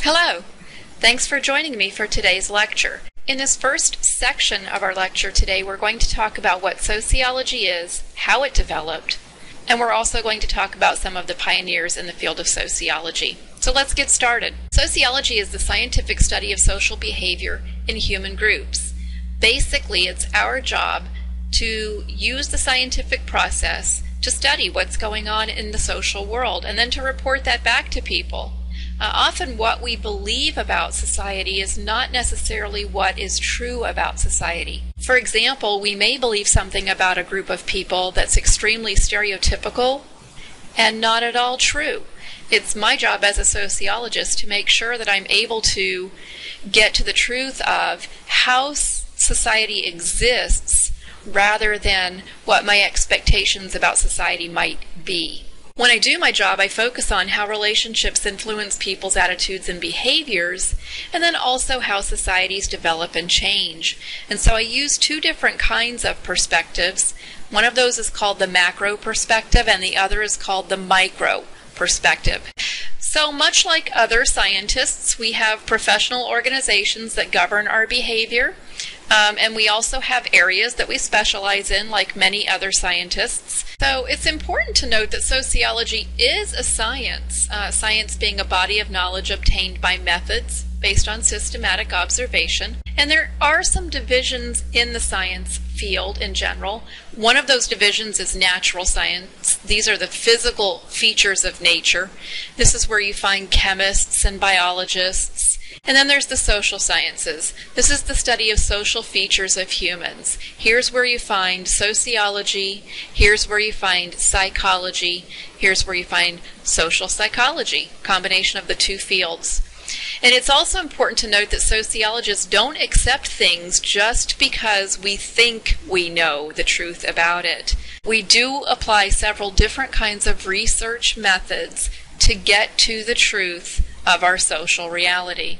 Hello! Thanks for joining me for today's lecture. In this first section of our lecture today, we're going to talk about what sociology is, how it developed, and we're also going to talk about some of the pioneers in the field of sociology. So let's get started. Sociology is the scientific study of social behavior in human groups. Basically, it's our job to use the scientific process to study what's going on in the social world and then to report that back to people. Often what we believe about society is not necessarily what is true about society. For example, we may believe something about a group of people that's extremely stereotypical and not at all true. It's my job as a sociologist to make sure that I'm able to get to the truth of how society exists rather than what my expectations about society might be. When I do my job, I focus on how relationships influence people's attitudes and behaviors, and then also how societies develop and change. And so I use two different kinds of perspectives. One of those is called the macro perspective, and the other is called the micro perspective. So much like other scientists, we have professional organizations that govern our behavior, and we also have areas that we specialize in, like many other scientists. So it's important to note that sociology is a science, science being a body of knowledge obtained by methods based on systematic observation. And there are some divisions in the science field in general. One of those divisions is natural science. These are the physical features of nature. This is where you find chemists and biologists. And then there's the social sciences. This is the study of social features of humans. Here's where you find sociology. Here's where you find psychology. Here's where you find social psychology, combination of the two fields. And it's also important to note that sociologists don't accept things just because we think we know the truth about it. We do apply several different kinds of research methods to get to the truth of our social reality.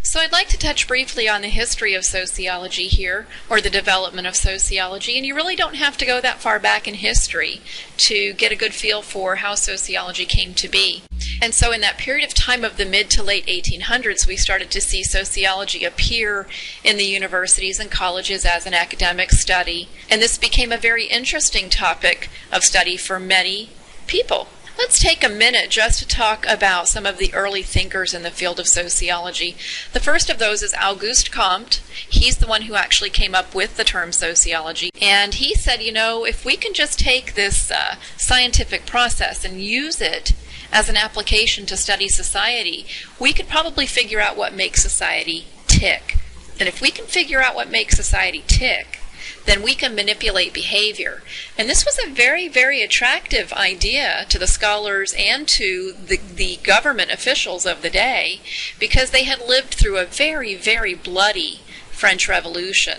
So I'd like to touch briefly on the history of sociology here, or the development of sociology, and you really don't have to go that far back in history to get a good feel for how sociology came to be. And so in that period of time of the mid to late 1800s, we started to see sociology appear in the universities and colleges as an academic study, and this became a very interesting topic of study for many people. Let's take a minute just to talk about some of the early thinkers in the field of sociology. The first of those is Auguste Comte. He's the one who actually came up with the term sociology. And he said, you know, if we can just take this scientific process and use it as an application to study society, we could probably figure out what makes society tick. And if we can figure out what makes society tick, then we can manipulate behavior. And this was a very, very attractive idea to the scholars and to the government officials of the day, because they had lived through a very, very bloody French Revolution.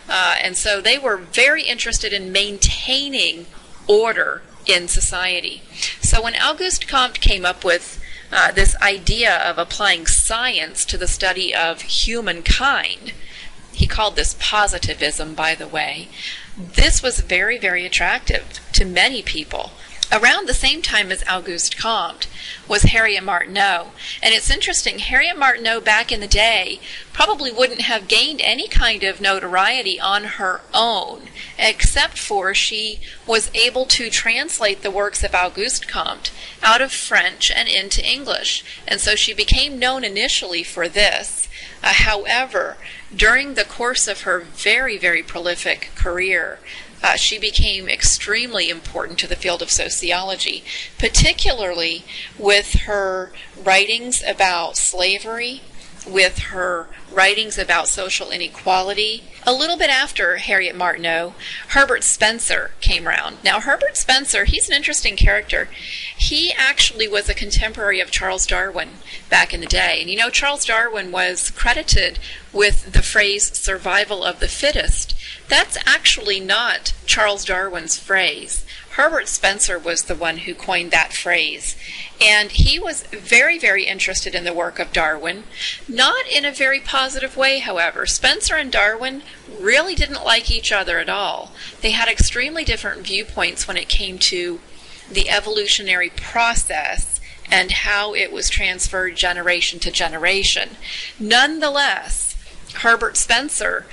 And so they were very interested in maintaining order in society. So when Auguste Comte came up with this idea of applying science to the study of humankind, he called this positivism, by the way. This was very, very attractive to many people. Around the same time as Auguste Comte was Harriet Martineau. And it's interesting, Harriet Martineau back in the day probably wouldn't have gained any kind of notoriety on her own, except for she was able to translate the works of Auguste Comte out of French and into English. And so she became known initially for this. However, during the course of her very, very prolific career, she became extremely important to the field of sociology, particularly with her writings about slavery, with her writings about social inequality. A little bit after Harriet Martineau, Herbert Spencer came around. Now, Herbert Spencer, he's an interesting character. He actually was a contemporary of Charles Darwin back in the day. And you know, Charles Darwin was credited with the phrase survival of the fittest. That's actually not Charles Darwin's phrase. Herbert Spencer was the one who coined that phrase. And he was very, very interested in the work of Darwin. Not in a very positive way, however. Spencer and Darwin really didn't like each other at all. They had extremely different viewpoints when it came to the evolutionary process and how it was transferred generation to generation. Nonetheless, Herbert Spencer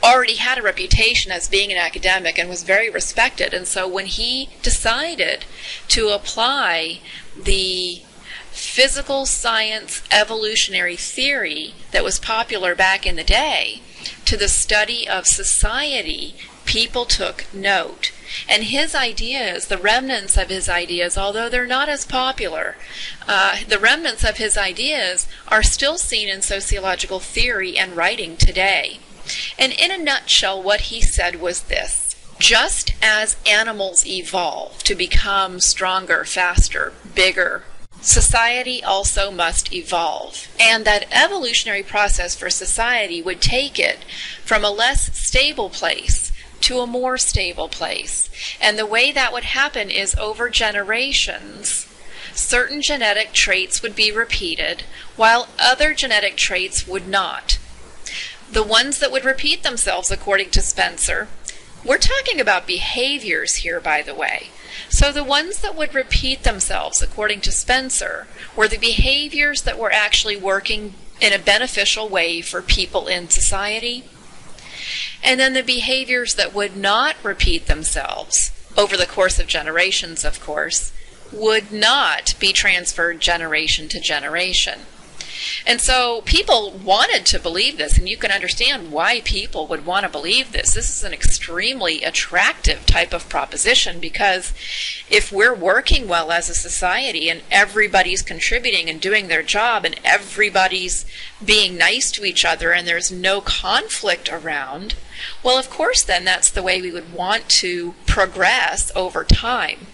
already had a reputation as being an academic and was very respected, and so when he decided to apply the physical science evolutionary theory that was popular back in the day to the study of society, people took note. And his ideas, the remnants of his ideas, although they're not as popular, the remnants of his ideas are still seen in sociological theory and writing today. And in a nutshell, what he said was this: just as animals evolve to become stronger, faster, bigger, society also must evolve. And that evolutionary process for society would take it from a less stable place to a more stable place. And the way that would happen is over generations, certain genetic traits would be repeated, while other genetic traits would not. The ones that would repeat themselves, according to Spencer, we're talking about behaviors here, by the way. So the ones that would repeat themselves, according to Spencer, were the behaviors that were actually working in a beneficial way for people in society. And then the behaviors that would not repeat themselves, over the course of generations, of course, would not be transferred generation to generation. And so people wanted to believe this, and you can understand why people would want to believe this. This is an extremely attractive type of proposition, because if we're working well as a society and everybody's contributing and doing their job and everybody's being nice to each other and there's no conflict around, well, of course, then that's the way we would want to progress over time.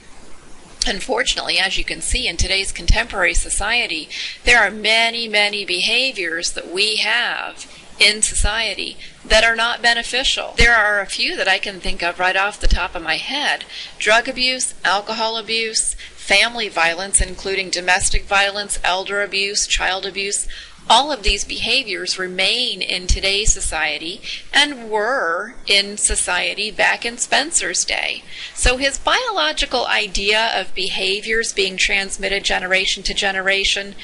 Unfortunately, as you can see in today's contemporary society, there are many, many behaviors that we have in society that are not beneficial. There are a few that I can think of right off the top of my head: drug abuse, alcohol abuse, family violence, including domestic violence, elder abuse, child abuse. All of these behaviors remain in today's society and were in society back in Spencer's day. So his biological idea of behaviors being transmitted generation to generation,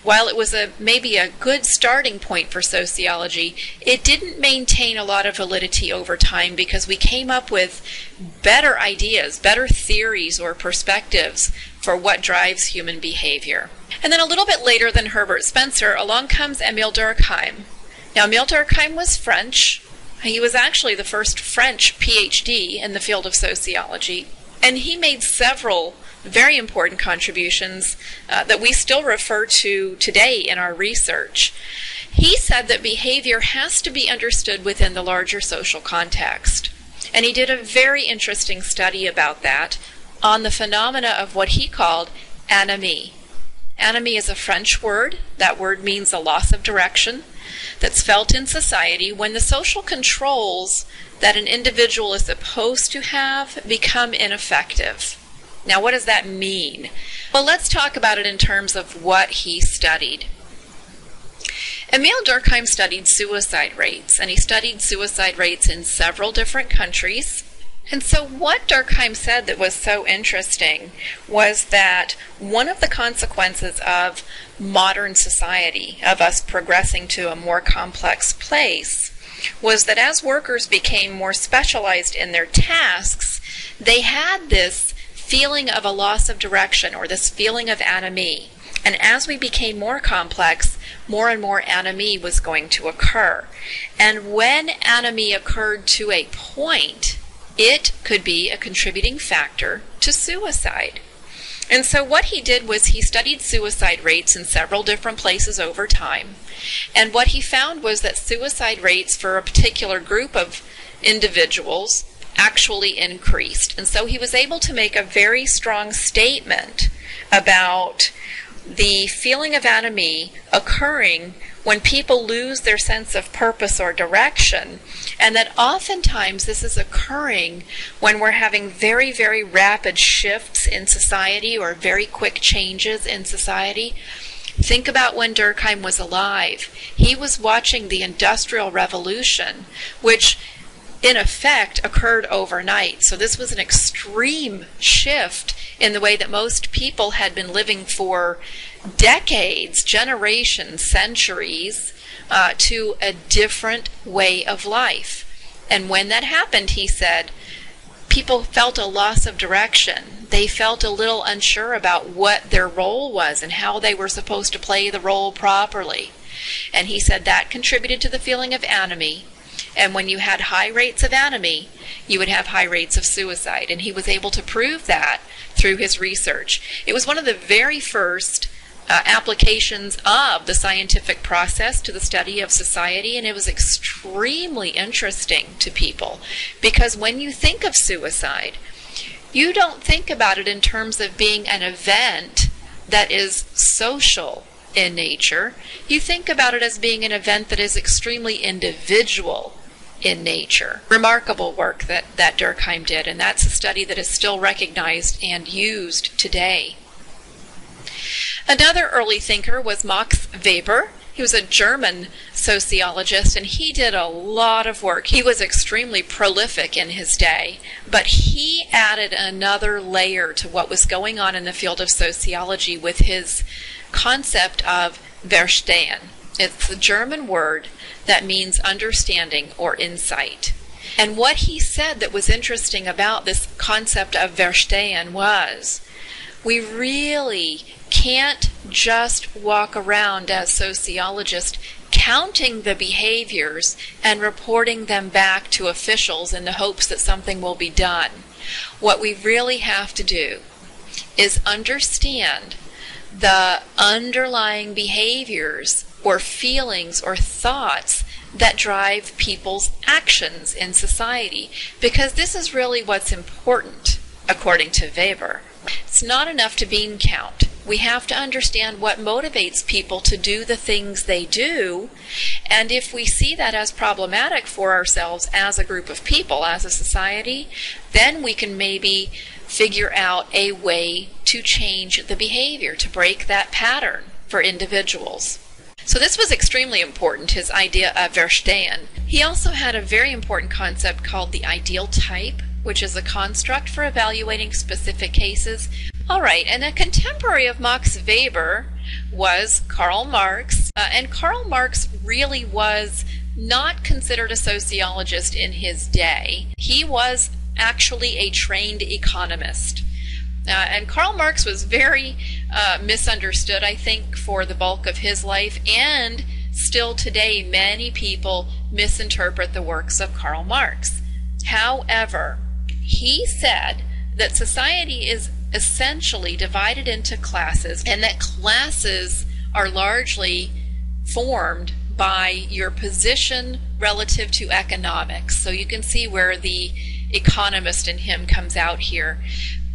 while it was maybe a good starting point for sociology, it didn't maintain a lot of validity over time, because we came up with better ideas, better theories or perspectives for what drives human behavior. And then a little bit later than Herbert Spencer, along comes Émile Durkheim. Now, Émile Durkheim was French. He was actually the first French PhD in the field of sociology, and he made several very important contributions that we still refer to today in our research. He said that behavior has to be understood within the larger social context, and he did a very interesting study about that on the phenomena of what he called anomie. Anomie is a French word. That word means a loss of direction that's felt in society when the social controls that an individual is supposed to have become ineffective. Now, what does that mean? Well, let's talk about it in terms of what he studied. Émile Durkheim studied suicide rates, and he studied suicide rates in several different countries. And so what Durkheim said that was so interesting was that one of the consequences of modern society, of us progressing to a more complex place, was that as workers became more specialized in their tasks, they had this feeling of a loss of direction, or this feeling of anomie. And as we became more complex, more and more anomie was going to occur. And when anomie occurred to a point, it could be a contributing factor to suicide. And so what he did was he studied suicide rates in several different places over time. And what he found was that suicide rates for a particular group of individuals actually increased. And so he was able to make a very strong statement about the feeling of anomie occurring when people lose their sense of purpose or direction, and that oftentimes this is occurring when we're having very, very rapid shifts in society or very quick changes in society. Think about when Durkheim was alive. He was watching the Industrial Revolution, which in effect occurred overnight. So this was an extreme shift in the way that most people had been living for decades, generations, centuries, to a different way of life. And when that happened, he said, people felt a loss of direction. They felt a little unsure about what their role was and how they were supposed to play the role properly. And he said that contributed to the feeling of anomie. And when you had high rates of anomie, you would have high rates of suicide. And he was able to prove that through his research. It was one of the very first applications of the scientific process to the study of society, and it was extremely interesting to people, because when you think of suicide, you don't think about it in terms of being an event that is social in nature. You think about it as being an event that is extremely individual in nature. Remarkable work that Durkheim did, and that's a study that is still recognized and used today. Another early thinker was Max Weber. He was a German sociologist, and he did a lot of work. He was extremely prolific in his day, but he added another layer to what was going on in the field of sociology with his concept of Verstehen. It's the German word that means understanding or insight. And what he said that was interesting about this concept of Verstehen was, we really can't just walk around as sociologists counting the behaviors and reporting them back to officials in the hopes that something will be done. What we really have to do is understand the underlying behaviors or feelings or thoughts that drive people's actions in society, because this is really what's important, according to Weber. It's not enough to bean count. We have to understand what motivates people to do the things they do, and if we see that as problematic for ourselves as a group of people, as a society, then we can maybe figure out a way to change the behavior, to break that pattern for individuals. So this was extremely important, his idea of Verstehen. He also had a very important concept called the ideal type, which is a construct for evaluating specific cases. All right, and a contemporary of Max Weber was Karl Marx, and Karl Marx really was not considered a sociologist in his day. He was actually a trained economist. And Karl Marx was very misunderstood, I think, for the bulk of his life, and still today many people misinterpret the works of Karl Marx. However, he said that society is essentially divided into classes, and that classes are largely formed by your position relative to economics. So you can see where the economist in him comes out here.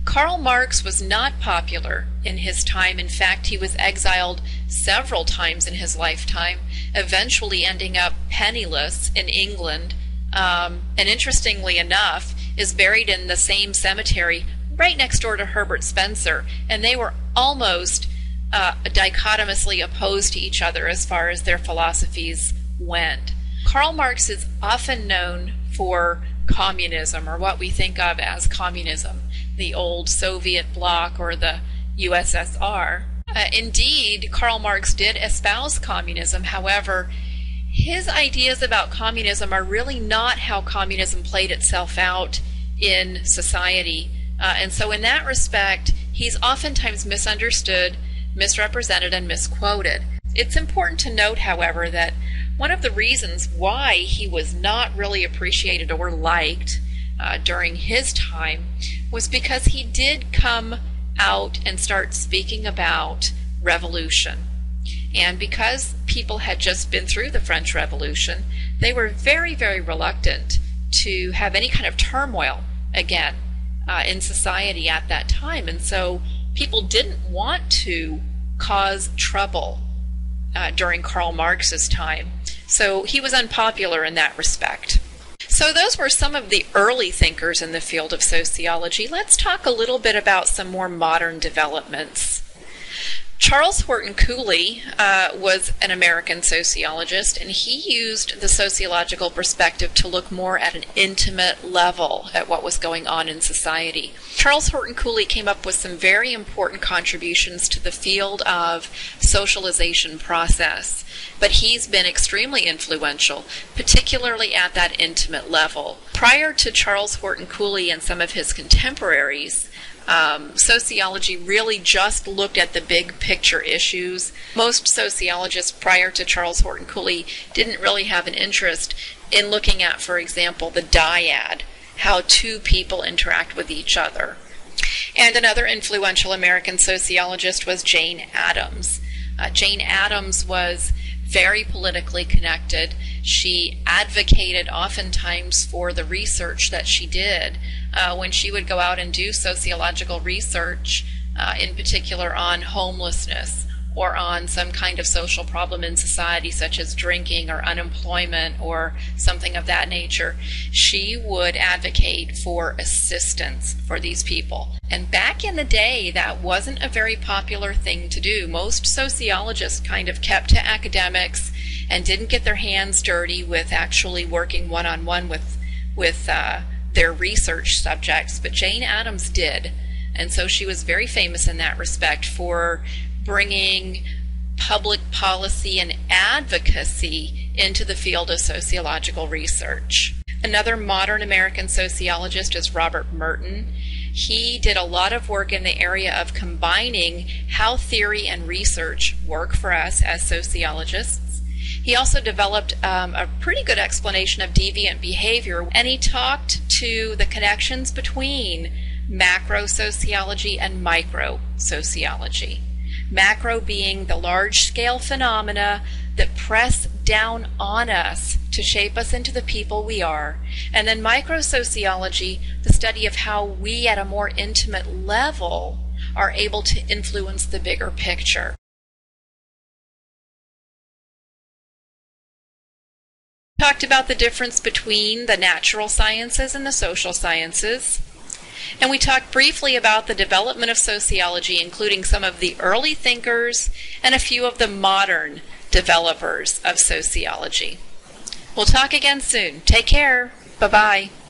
Karl Marx was not popular in his time. In fact, he was exiled several times in his lifetime, eventually ending up penniless in England, and interestingly enough, is buried in the same cemetery right next door to Herbert Spencer, and they were almost dichotomously opposed to each other as far as their philosophies went. Karl Marx is often known for communism, or what we think of as communism, the old Soviet bloc or the USSR. Indeed, Karl Marx did espouse communism. However, his ideas about communism are really not how communism played itself out in society. And so in that respect, he's oftentimes misunderstood, misrepresented, and misquoted. It's important to note, however, that one of the reasons why he was not really appreciated or liked during his time was because he did come out and start speaking about revolution. And because people had just been through the French Revolution, they were very, very reluctant to have any kind of turmoil again in society at that time. And so people didn't want to cause trouble during Karl Marx's time. So he was unpopular in that respect. So those were some of the early thinkers in the field of sociology. Let's talk a little bit about some more modern developments. Charles Horton Cooley was an American sociologist, and he used the sociological perspective to look more at an intimate level at what was going on in society. Charles Horton Cooley came up with some very important contributions to the field of socialization process, but he's been extremely influential, particularly at that intimate level. Prior to Charles Horton Cooley and some of his contemporaries, sociology really just looked at the big picture issues. Most sociologists prior to Charles Horton Cooley didn't really have an interest in looking at, for example, the dyad, how two people interact with each other. And another influential American sociologist was Jane Addams. Jane Addams was very politically connected. She advocated oftentimes for the research that she did. When she would go out and do sociological research, in particular on homelessness or on some kind of social problem in society such as drinking or unemployment or something of that nature, she would advocate for assistance for these people. And back in the day, that wasn't a very popular thing to do. Most sociologists kind of kept to academics and didn't get their hands dirty with actually working one-on-one with their research subjects, but Jane Addams did. And so she was very famous in that respect for bringing public policy and advocacy into the field of sociological research. Another modern American sociologist is Robert Merton. He did a lot of work in the area of combining how theory and research work for us as sociologists. He also developed a pretty good explanation of deviant behavior, and he talked to the connections between macro sociology and micro sociology. Macro being the large-scale phenomena that press down on us to shape us into the people we are. And then micro sociology, the study of how we at a more intimate level are able to influence the bigger picture. Talked about the difference between the natural sciences and the social sciences. And we talked briefly about the development of sociology, including some of the early thinkers and a few of the modern developers of sociology. We'll talk again soon. Take care. Bye-bye.